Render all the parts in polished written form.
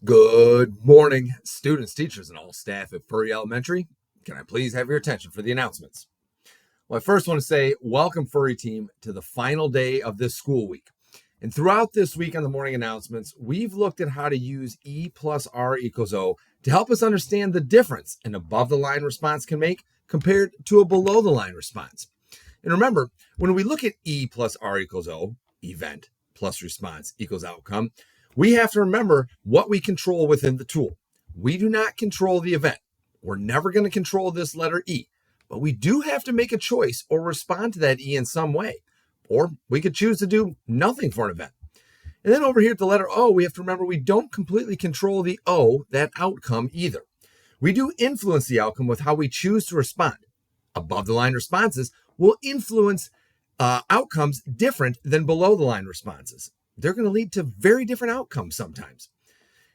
Good morning, students, teachers, and all staff at Furry Elementary. Can I please have your attention for the announcements? Well, I first want to say welcome, Furry team, to the final day of this school week. And throughout this week on the morning announcements, we've looked at how to use E plus R equals O to help us understand the difference an above-the-line response can make compared to a below-the-line response. And remember, when we look at E plus R equals O, event plus response equals outcome, we have to remember what we control within the tool. We do not control the event. We're never going to control this letter E, but we do have to make a choice or respond to that E in some way. Or we could choose to do nothing for an event. And then over here at the letter O, we have to remember we don't completely control the O, that outcome either. We do influence the outcome with how we choose to respond. Above the line responses will influence outcomes different than below the line responses. They're going to lead to very different outcomes sometimes.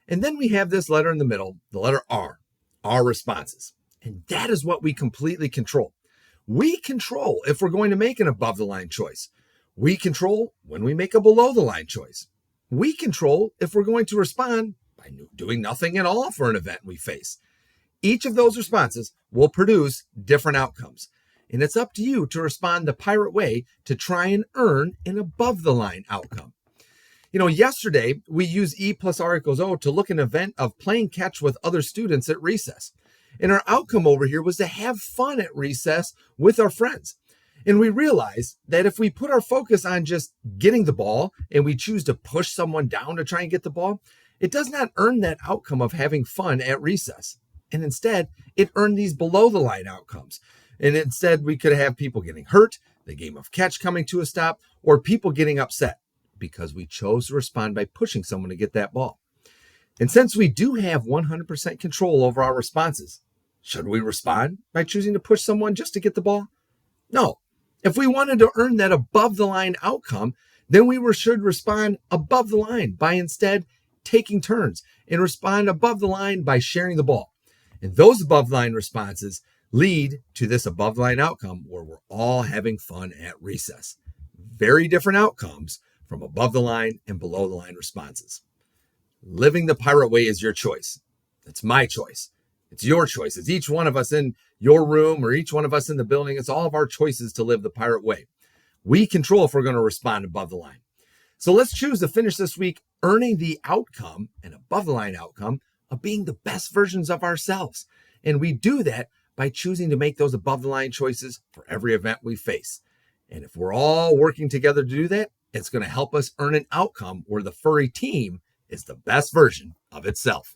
And then we have this letter in the middle, the letter R, our responses. And that is what we completely control. We control if we're going to make an above the line choice. We control when we make a below the line choice. We control if we're going to respond by doing nothing at all for an event we face. Each of those responses will produce different outcomes. And it's up to you to respond the pirate way to try and earn an above the line outcome. Yesterday we used E plus R equals O to look at an event of playing catch with other students at recess. And our outcome over here was to have fun at recess with our friends. And we realized that if we put our focus on just getting the ball and we choose to push someone down to try and get the ball, it does not earn that outcome of having fun at recess. And instead, it earned these below the line outcomes. And instead, we could have people getting hurt, the game of catch coming to a stop, or people getting upset because we chose to respond by pushing someone to get that ball. And since we do have 100% control over our responses, should we respond by choosing to push someone just to get the ball? No. If we wanted to earn that above the line outcome, then we should respond above the line by instead taking turns and respond above the line by sharing the ball. And those above the line responses lead to this above the line outcome where we're all having fun at recess. Very different outcomes from above the line and below the line responses. Living the pirate way is your choice. It's my choice. It's your choice. It's each one of us in your room or each one of us in the building. It's all of our choices to live the pirate way. We control if we're going to respond above the line. So let's choose to finish this week earning the outcome, an above the line outcome, of being the best versions of ourselves. And we do that by choosing to make those above the line choices for every event we face. And if we're all working together to do that, it's going to help us earn an outcome where the furry team is the best version of itself.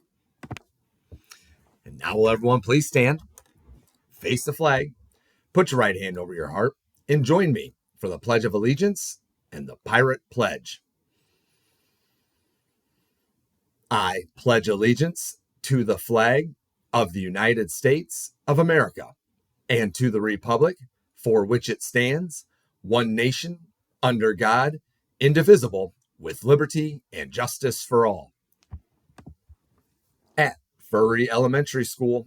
And now will everyone please stand, face the flag, put your right hand over your heart, and join me for the Pledge of Allegiance and the Pirate Pledge. I pledge allegiance to the flag of the United States of America and to the republic for which it stands, one nation, under God, indivisible, with liberty and justice for all. At Furry Elementary School,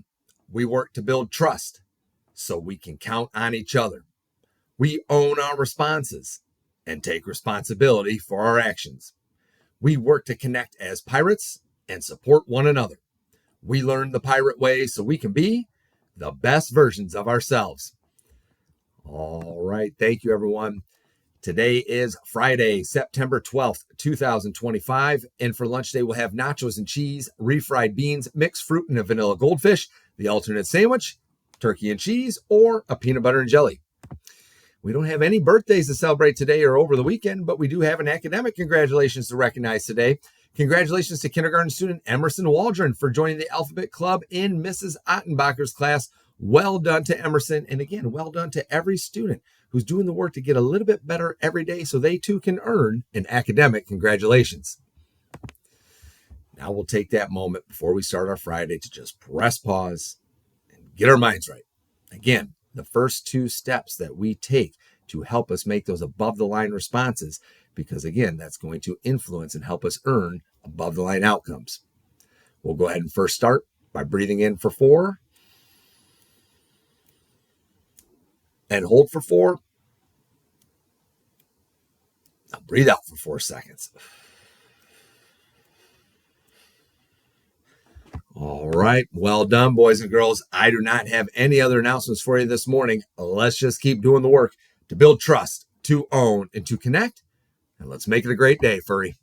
we work to build trust so we can count on each other. We own our responses and take responsibility for our actions. We work to connect as pirates and support one another. We learn the pirate way so we can be the best versions of ourselves. All right. Thank you, everyone. Today is Friday, September 12th, 2025. And for lunch today, we'll have nachos and cheese, refried beans, mixed fruit, and a vanilla goldfish, the alternate sandwich, turkey and cheese, or a peanut butter and jelly. We don't have any birthdays to celebrate today or over the weekend, but we do have an academic congratulations to recognize today. Congratulations to kindergarten student Emerson Waldron for joining the Alphabet Club in Mrs. Ottenbacher's class. Well done to Emerson. And again, well done to every student who's doing the work to get a little bit better every day so they too can earn an academic congratulations. Now we'll take that moment before we start our Friday to just press pause and get our minds right. Again, the first two steps that we take to help us make those above the line responses, because again, that's going to influence and help us earn above the line outcomes. We'll go ahead and first start by breathing in for 4 and hold for 4. Now breathe out for 4 seconds. right. Well done, boys and girls. I do not have any other announcements for you this morning. Let's just keep doing the work to build trust, to own, and to connect. And let's make it a great day, Furry.